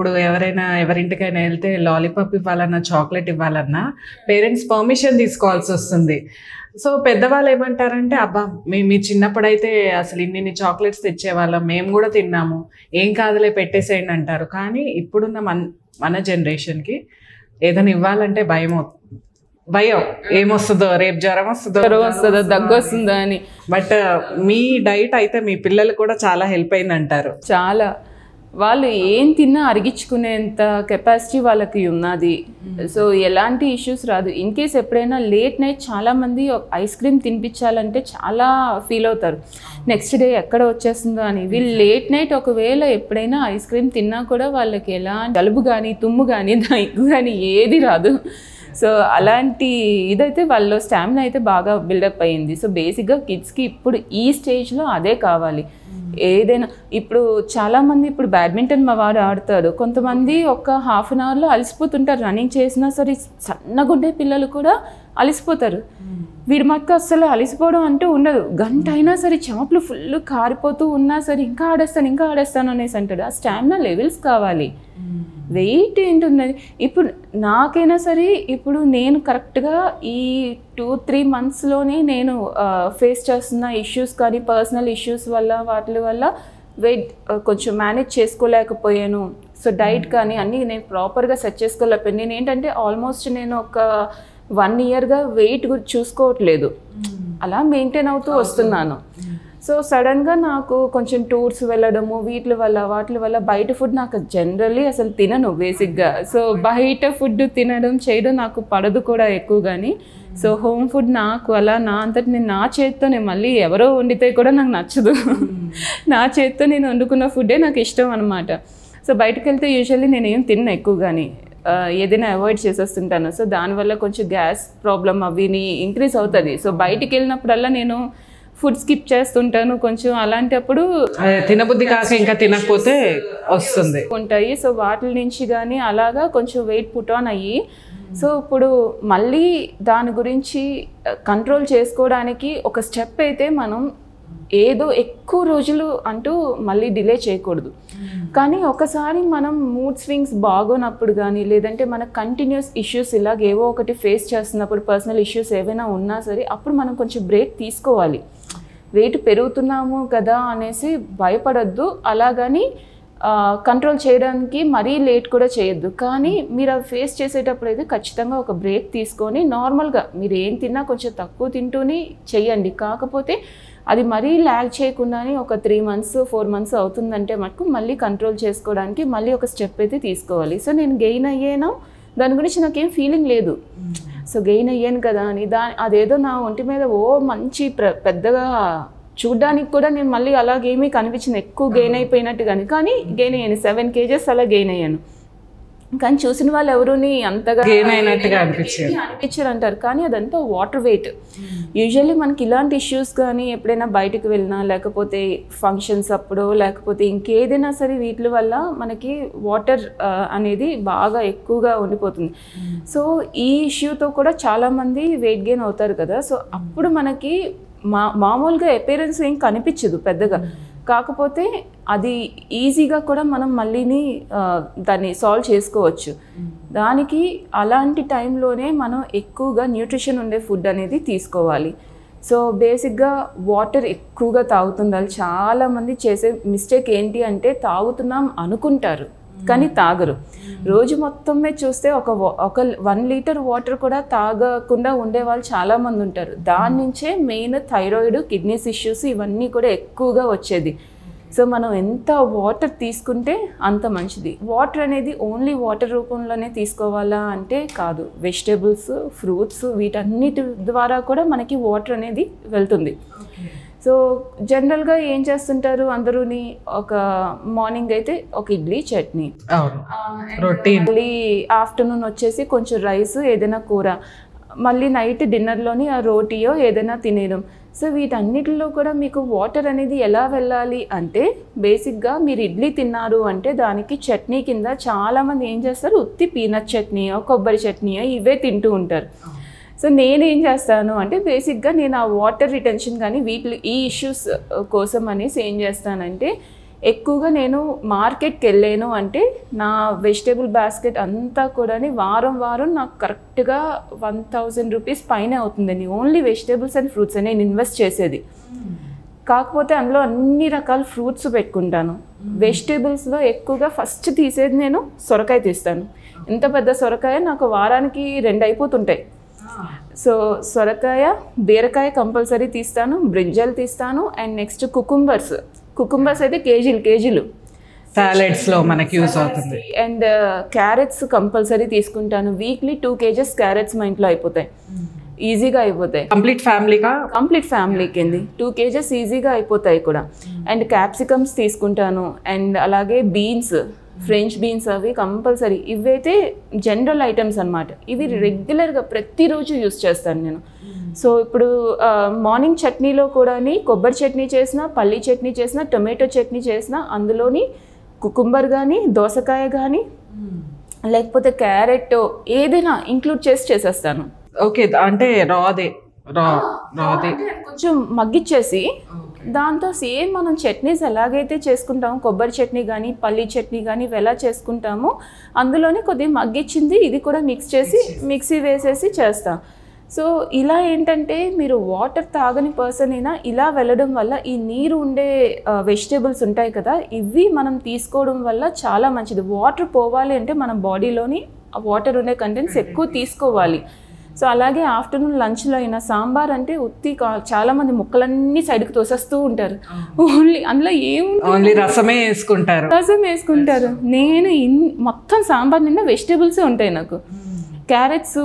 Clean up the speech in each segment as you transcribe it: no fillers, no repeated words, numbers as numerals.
ఇప్పుడు ఎవరైనా ఎవరింటికైనా వెళ్తే లాలీపాప్ ఇవ్వాలన్నా చాక్లెట్ ఇవ్వాలన్నా పేరెంట్స్ పర్మిషన్ తీసుకోవాల్సి వస్తుంది. సో పెద్దవాళ్ళు ఏమంటారంటే, అబ్బా మీ చిన్నప్పుడైతే అసలు ఇన్ని చాక్లెట్స్ తెచ్చేవాళ్ళం, మేము కూడా తిన్నాము, ఏం కాదులే పెట్టేసేయండి అంటారు. కానీ ఇప్పుడున్న మన జనరేషన్కి ఏదైనా ఇవ్వాలంటే భయం ఏమొస్తుందో, రేపు జ్వరం వస్తుందో దగ్గు వస్తుందో అని. బట్ మీ డైట్ అయితే మీ పిల్లలు కూడా చాలా హెల్ప్ అయింది అంటారు. చాలా, వాళ్ళు ఏం తిన్నా అరిగించుకునేంత కెపాసిటీ వాళ్ళకి ఉన్నది. సో ఎలాంటి ఇష్యూస్ రాదు. ఇన్ కేస్ ఎప్పుడైనా లేట్ నైట్ చాలామంది ఐస్ క్రీమ్ తినిపించాలంటే చాలా ఫీల్ అవుతారు, నెక్స్ట్ డే ఎక్కడ వచ్చేస్తుందో అని. వీళ్ళు లేట్ నైట్ ఒకవేళ ఎప్పుడైనా ఐస్ క్రీమ్ తిన్నా కూడా వాళ్ళకి ఎలా జలుబు కానీ తుమ్ము కానీ దగ్గు కానీ ఏది రాదు. సో అలాంటి ఇదైతే వాళ్ళలో స్టామినా అయితే బాగా బిల్డప్ అయ్యింది. సో బేసిక్గా కిడ్స్కి ఇప్పుడు ఈ స్టేజ్లో అదే కావాలి. ఏదైనా ఇప్పుడు చాలామంది ఇప్పుడు బ్యాడ్మింటన్ మా వాడు ఆడతాడు, కొంతమంది ఒక హాఫ్ అన్ అవర్లో అలసిపోతుంటారు. రన్నింగ్ చేసినా సరే సన్నగుండే పిల్లలు కూడా అలసిపోతారు. వీడి మట్టుకు అస్సలు అలసిపోవడం అంటూ ఉండదు. గంట అయినా సరే చెమటలు ఫుల్ కారిపోతూ ఉన్నా సరే ఇంకా ఆడేస్తాను అనేసి అంటాడు. ఆ స్టామినా లెవెల్స్ కావాలి. వెయిట్ ఏంటున్నది ఇప్పుడు నాకైనా సరే, ఇప్పుడు నేను కరెక్ట్గా ఈ 2-3 monthsలోనే నేను ఫేస్ చేస్తున్న ఇష్యూస్ కానీ పర్సనల్ ఇష్యూస్ వల్ల వాటి వల్ల వెయిట్ కొంచెం మేనేజ్ చేసుకోలేకపోయాను. సో డైట్ కానీ అన్నీ నేను ప్రాపర్గా సెట్ చేసుకోలేకపోయాను. నేను ఏంటంటే ఆల్మోస్ట్ నేను ఒక 1 yearగా వెయిట్ చూసుకోవట్లేదు, అలా మెయింటైన్ అవుతూ వస్తున్నాను. సో సడన్గా నాకు కొంచెం టూర్స్ వెళ్ళడము వాటి వల్ల బయట ఫుడ్ నాకు జనరల్లీ అసలు తినను బేసిక్గా. సో బయట ఫుడ్ తినడం చేయడం నాకు పడదు కూడా ఎక్కువ. కానీ సో హోమ్ ఫుడ్ నాకు అలా నా అంతటి నేను నా చేతితో, నేను మళ్ళీ ఎవరో వండితే కూడా నాకు నచ్చదు, నా చేతితో నేను వండుకున్న ఫుడ్డే నాకు ఇష్టం అనమాట. సో బయటకు వెళ్తే యూజువల్లీ నేను ఏం తిన్నా ఎక్కువ, కానీ ఏదైనా అవాయిడ్ చేసేస్తుంటాను. సో దానివల్ల కొంచెం గ్యాస్ ప్రాబ్లం అవిని ఇంక్రీజ్ అవుతుంది. సో బయటికి వెళ్ళినప్పుడల్లా నేను ఫుడ్ స్కిప్ చేస్తుంటాను కొంచెం. అలాంటప్పుడు తినబుద్ధి కాక ఇంకా తినకపోతే వస్తుంది ఉంటాయి. సో వాటి నుంచి కానీ అలాగా కొంచెం వెయిట్ పుట్ ఆన్ అయ్యి, సో ఇప్పుడు మళ్ళీ దాని గురించి కంట్రోల్ చేసుకోవడానికి ఒక స్టెప్ అయితే మనం ఏదో ఎక్కువ రోజులు అంటూ మళ్ళీ డిలే చేయకూడదు. కానీ ఒకసారి మనం మూడ్ స్వింగ్స్ బాగోనప్పుడు కానీ, లేదంటే మన కంటిన్యూస్ ఇష్యూస్ ఇలాగ ఏవో ఒకటి ఫేస్ చేస్తున్నప్పుడు, పర్సనల్ ఇష్యూస్ ఏవైనా ఉన్నా సరే, అప్పుడు మనం కొంచెం బ్రేక్ తీసుకోవాలి. వెయిట్ పెరుగుతున్నాము కదా అనేసి భయపడద్దు, అలాగని కంట్రోల్ చేయడానికి మరీ లేట్ కూడా చేయొద్దు. కానీ మీరు అవి ఫేస్ చేసేటప్పుడు అయితే ఖచ్చితంగా ఒక బ్రేక్ తీసుకొని నార్మల్గా మీరు ఏం తిన్నా కొంచెం తక్కువ తింటూనే చెయ్యండి. కాకపోతే అది మరీ ల్యాగ్ చేయకుండానే ఒక 3 months 4 months అవుతుందంటే మటుకు మళ్ళీ కంట్రోల్ చేసుకోవడానికి మళ్ళీ ఒక స్టెప్ అయితే తీసుకోవాలి. సో నేను గెయిన్ అయ్యాను, దాని గురించి నాకేం ఫీలింగ్ లేదు. సో గెయిన్ అయ్యాను కదా అని అదేదో నా ఒంటి మీద మంచి పెద్దగా చూడ్డానికి కూడా నేను మళ్ళీ అలాగేమీ కనిపించింది ఎక్కువ గెయిన్ అయిపోయినట్టు. కానీ గెయిన్ అయ్యాను 7 kgs అలా గెయిన్ అయ్యాను. కానీ చూసిన వాళ్ళు ఎవరుని అంతగా గెయిన్ అయినట్టుగా అనిపించారు అంటారు. కానీ అదంతా వాటర్ వెయిట్. యూజువల్లీ మనకి ఇలాంటి ఇష్యూస్ కానీ ఎప్పుడైనా బయటకు వెళ్ళినా, లేకపోతే ఫంక్షన్స్ అప్పుడు, లేకపోతే ఇంకేదైనా సరే వీటి వల్ల మనకి వాటర్ అనేది బాగా ఎక్కువగా ఉండిపోతుంది. సో ఈ ఇష్యూతో కూడా చాలామంది వెయిట్ గెయిన్ అవుతారు కదా. సో అప్పుడు మనకి మామూలుగా అపియరెన్స్ ఏం కనిపించదు పెద్దగా, కాకపోతే అది ఈజీగా కూడా మనం మళ్ళీని దాన్ని సాల్వ్ చేసుకోవచ్చు. దానికి అలాంటి టైంలోనే మనం ఎక్కువగా న్యూట్రిషన్ ఉండే ఫుడ్ అనేది తీసుకోవాలి. సో బేసిక్గా వాటర్ ఎక్కువగా తాగుతుండాలి. చాలామంది చేసే మిస్టేక్ ఏంటి అంటే, తాగుతున్నాం అనుకుంటారు కానీ తాగరు. రోజు మొత్తమే చూస్తే ఒక 1 liter వాటర్ కూడా తాగకుండా ఉండే వాళ్ళు చాలామంది ఉంటారు. దాని నుంచే మెయిన్ థైరాయిడ్, కిడ్నీస్ ఇష్యూస్ ఇవన్నీ కూడా ఎక్కువగా వచ్చేది. సో మనం ఎంత వాటర్ తీసుకుంటే అంత మంచిది. వాటర్ అనేది ఓన్లీ వాటర్ రూపంలోనే తీసుకోవాలా అంటే కాదు, వెజిటేబుల్స్, ఫ్రూట్స్ వీటన్నిటి ద్వారా కూడా మనకి వాటర్ అనేది వెళ్తుంది. సో జనరల్గా ఏం చేస్తుంటారు అందరూని, ఒక మార్నింగ్ అయితే ఒక ఇడ్లీ చట్నీ, మళ్ళీ ఆఫ్టర్నూన్ వచ్చేసి కొంచెం రైస్ ఏదైనా కూర, మళ్ళీ నైట్ డిన్నర్లోని ఆ రోటీయో ఏదైనా తినేయడం. సో వీటన్నిటిలో కూడా మీకు వాటర్ అనేది ఎలా వెళ్ళాలి అంటే, బేసిక్గా మీరు ఇడ్లీ తిన్నారు అంటే దానికి చట్నీ కింద చాలామంది ఏం చేస్తారు, ఉత్తి పీనట్ చట్నీయో కొబ్బరి చట్నీయో ఇవే తింటూ ఉంటారు. సో నేనేం చేస్తాను అంటే, బేసిక్గా నేను ఆ వాటర్ రిటెన్షన్ కానీ ఈ ఇష్యూస్ కోసం అనేసి ఏం చేస్తానంటే, ఎక్కువగా నేను మార్కెట్కి వెళ్ళాను అంటే నా వెజిటేబుల్ బాస్కెట్ అంతా కూడా వారం వారం నాకు కరెక్ట్గా 1000 రూపీస్ పైన అవుతుందండి, ఓన్లీ వెజిటేబుల్స్ అండ్ ఫ్రూట్స్ నేను ఇన్వెస్ట్ చేసేది. కాకపోతే అందులో అన్ని రకాల ఫ్రూట్స్ పెట్టుకుంటాను. వెజిటేబుల్స్లో ఎక్కువగా ఫస్ట్ తీసేది నేను సొరకాయ తీస్తాను. ఇంత పెద్ద సొరకాయ నాకు వారానికి 2 అయిపోతుంటాయి. సో సొరకాయ, బీరకాయ కంపల్సరీ తీస్తాను, బ్రింజల్ తీస్తాను, అండ్ నెక్స్ట్ కుకుంబర్స్ అయితే కేజీలు సాలెడ్స్లో మనకి యూస్ అవుతుంది. అండ్ క్యారెట్స్ కంపల్సరీ తీసుకుంటాను. వీక్లీ 2 kgs క్యారెట్స్ మా ఇంట్లో అయిపోతాయి, ఈజీగా అయిపోతాయి. కంప్లీట్ ఫ్యామిలీకి 2 kgs ఈజీగా అయిపోతాయి కూడా. అండ్ క్యాప్సికమ్స్ తీసుకుంటాను. అండ్ అలాగే బీన్స్, ఫ్రెంచ్ బీన్స్ అవి కంపల్సరీ. ఇవైతే జనరల్ ఐటమ్స్ అనమాట. ఇవి రెగ్యులర్గా ప్రతిరోజు యూస్ చేస్తాను నేను. సో ఇప్పుడు మార్నింగ్ చట్నీలో కూడా కొబ్బరి చట్నీ చేసినా, పల్లీ చట్నీ చేసినా, టొమాటో చట్నీ చేసినా అందులోని కుకుంబర్ కానీ, దోసకాయ కానీ, లేకపోతే క్యారెట్ ఏదైనా ఇంక్లూడ్ చేసేస్తాను. ఓకే, అంటే రాదే కొంచెం మగ్గిచ్చేసి దాంతో సేమ్ మనం చట్నీస్ ఎలాగైతే చేసుకుంటామో, కొబ్బరి చట్నీ కానీ, పల్లీ చట్నీ కానీ ఇవి ఎలా చేసుకుంటామో అందులోనే కొద్దిగా మగ్గిచ్చింది ఇది కూడా మిక్స్ చేసి మిక్సీ వేసేసి చేస్తాం. సో ఇలా ఏంటంటే మీరు వాటర్ తాగని పర్సన్ అయినా ఇలా వెళ్ళడం వల్ల ఈ నీరు ఉండే వెజిటేబుల్స్ ఉంటాయి కదా, ఇవి మనం తీసుకోవడం వల్ల చాలా మంచిది. వాటర్ పోవాలి అంటే మన బాడీలోని వాటర్ ఉండే కంటెంట్స్ ఎక్కువ తీసుకోవాలి. సో అలాగే ఆఫ్టర్నూన్ లంచ్లో అయినా సాంబార్ అంటే చాలామంది ముక్కలన్నీ సైడ్కి తోసేస్తూ ఉంటారు. అందులో ఓన్లీ రసమే వేసుకుంటారు. నేను మొత్తం సాంబార్ నిండా వెజిటేబుల్సే ఉంటాయి నాకు. క్యారెట్స్,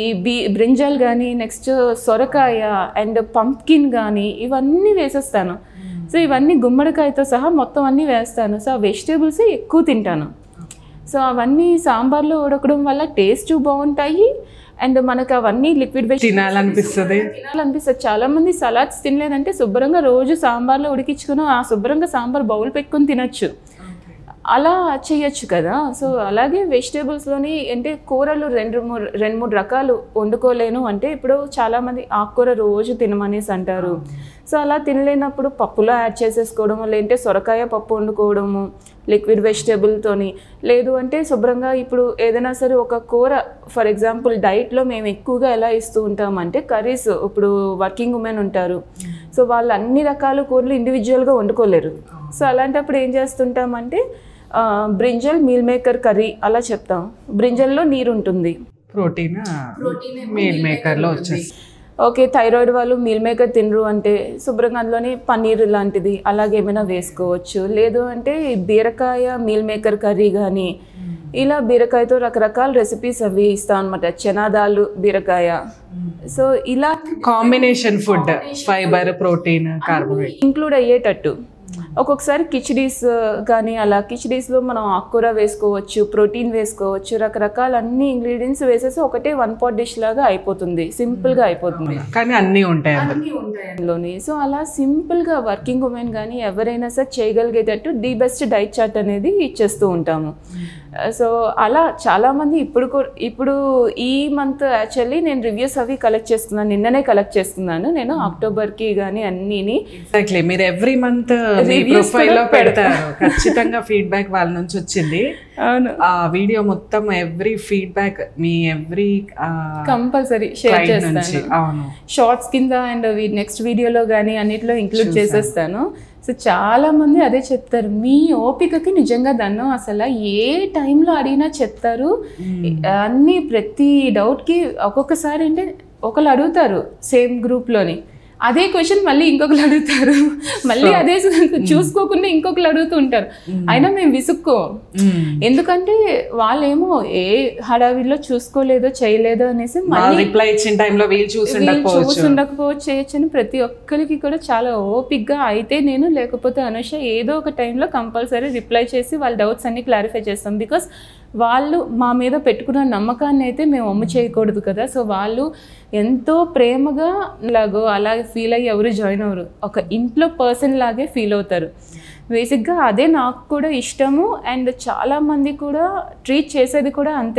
ఈ బ్రింజల్ కానీ, నెక్స్ట్ సొరకాయ అండ్ పంప్కిన్ కానీ ఇవన్నీ వేసేస్తాను. సో ఇవన్నీ గుమ్మడికాయతో సహా మొత్తం అన్నీ వేస్తాను. సో ఆ వెజిటేబుల్సే ఎక్కువ తింటాను. సో అవన్నీ సాంబార్లో ఉడకడం వల్ల టేస్ట్ బాగుంటాయి. అండ్ మనకు అవన్నీ లిక్విడ్ తినాలనిపిస్తుంది. చాలా మంది సలాడ్స్ తినలేదంటే శుభ్రంగా రోజు సాంబార్లో ఉడికించుకుని ఆ శుభ్రంగా సాంబార్ బౌల్ పెట్టుకుని తినచ్చు, అలా చేయొచ్చు కదా. సో అలాగే వెజిటేబుల్స్లోని అంటే కూరలు 2-3 రకాలు వండుకోలేను అంటే ఇప్పుడు చాలామంది ఆకుకూర రోజు తినమనేసి అంటారు. సో అలా తినలేనప్పుడు పప్పులో యాడ్ చేసేసుకోవడము, లేదంటే సొరకాయ పప్పు వండుకోవడము లిక్విడ్ వెజిటేబుల్తోని, లేదు అంటే శుభ్రంగా ఇప్పుడు ఏదైనా సరే ఒక కూర ఫర్ ఎగ్జాంపుల్ డైట్లో మేము ఎక్కువగా ఎలా ఇస్తూ ఉంటామంటే కర్రీస్, ఇప్పుడు వర్కింగ్ ఉమెన్ ఉంటారు, సో వాళ్ళు అన్ని రకాల కూరలు ఇండివిజువల్గా వండుకోలేరు. సో అలాంటప్పుడు ఏం చేస్తుంటామంటే బ్రింజల్ మీల్ మేకర్ కర్రీ అలా చెప్తాం. బ్రింజల్లో నీరు ఉంటుంది, ప్రోటీన్ మీల్ మేకర్లో వచ్చేసి. ఓకే, థైరాయిడ్ వాళ్ళు మీల్ మేకర్ తినరు అంటే శుభ్రంగా అందులోని పన్నీర్ లాంటిది అలాగే ఏమైనా వేసుకోవచ్చు. లేదు అంటే బీరకాయ మీల్ మేకర్ కర్రీ కానీ, ఇలా బీరకాయతో రకరకాల రెసిపీస్ అవి ఇస్తాం అనమాట. చనాదాలు, బీరకాయ. సో ఇలా combination food, fibre, protein, carbohydrate include అయ్యేటట్టు. ఒక్కొక్కసారి కిచిడీస్ కానీ అలా కిచిడీస్లో మనం ఆకుకూర వేసుకోవచ్చు, ప్రోటీన్ వేసుకోవచ్చు, రకరకాల అన్ని ఇంగ్రీడియంట్స్ వేసేసి ఒకటే 1 pot డిష్ లాగా అయిపోతుంది, సింపుల్గా అయిపోతుంది. కానీ అన్నీ ఉంటాయి అందులోని. సో అలా సింపుల్గా వర్కింగ్ ఉమెన్ కానీ ఎవరైనా సరే చేయగలిగేటట్టు ది బెస్ట్ డైట్ చార్ట్ అనేది ఇచ్చేస్తూ ఉంటాము. సో అలా చాలామంది ఇప్పుడు ఈ మంత్ యాక్చువల్లీ నేను రివ్యూస్ అవి కలెక్ట్ చేస్తున్నాను, నిన్ననే కలెక్ట్ చేస్తున్నాను నేను అక్టోబర్కి కానీ అన్నీని. ఎగ్జాక్ట్లీ, మీరు ఎవ్రీ మంత్ ప్రొఫైల్లో పెడతారు, ఖచ్చితంగా ఫీడ్బ్యాక్ వాళ్ళ నుంచి వచ్చింది. అవును, ఆ వీడియో మొత్తం every feedback me every compulsory share చేస్తాను. అవును, షార్ట్స్ కింద అండ్ నెక్స్ట్ వీడియోలో కానీ అన్నిట్లో ఇంక్లూడ్ చేసేస్తాను. సో చాలా మంది అదే చెప్తారు, మీ ఓపికకి నిజంగా దన్నం, అసలు ఏ టైంలో అడిగినా చెప్తారు అన్నీ. ప్రతి డౌట్కి ఒక్కొక్కసారి అంటే ఒకళ్ళు అడుగుతారు సేమ్ గ్రూప్లోని, అదే క్వశ్చన్ మళ్ళీ ఇంకొకరు అడుగుతారు, మళ్ళీ అదే చూసుకోకుండా ఇంకొకరు అడుగుతూ ఉంటారు. అయినా మేము విసుక్కో, ఎందుకంటే వాళ్ళేమో ఏ హడావిడిలో చూసుకోలేదో చేయలేదో అనేసి మళ్ళీ రిప్లై ఇచ్చిన టైంలో చూసుండకపోవచ్చు చేయొచ్చు అని ప్రతి ఒక్కరికి కూడా చాలా ఓపిక్గా అయితే నేను లేకపోతే అనుష ఏదో ఒక టైంలో కంపల్సరీ రిప్లై చేసి వాళ్ళ డౌట్స్ అన్ని క్లారిఫై చేస్తాం. బికాస్ వాళ్ళు మా మీద పెట్టుకున్న నమ్మకాన్ని అయితే మేము అమ్ము చేయకూడదు కదా. సో వాళ్ళు ఎంతో ప్రేమగా అలాగే ఫీల్ అయ్యి ఎవరు జాయిన్ అవ్వరు, ఒక ఇంట్లో పర్సన్ లాగే ఫీల్ అవుతారు. బేసిక్గా అదే నాకు కూడా ఇష్టము. అండ్ చాలామంది కూడా ట్రీట్ చేసేది కూడా అంతే.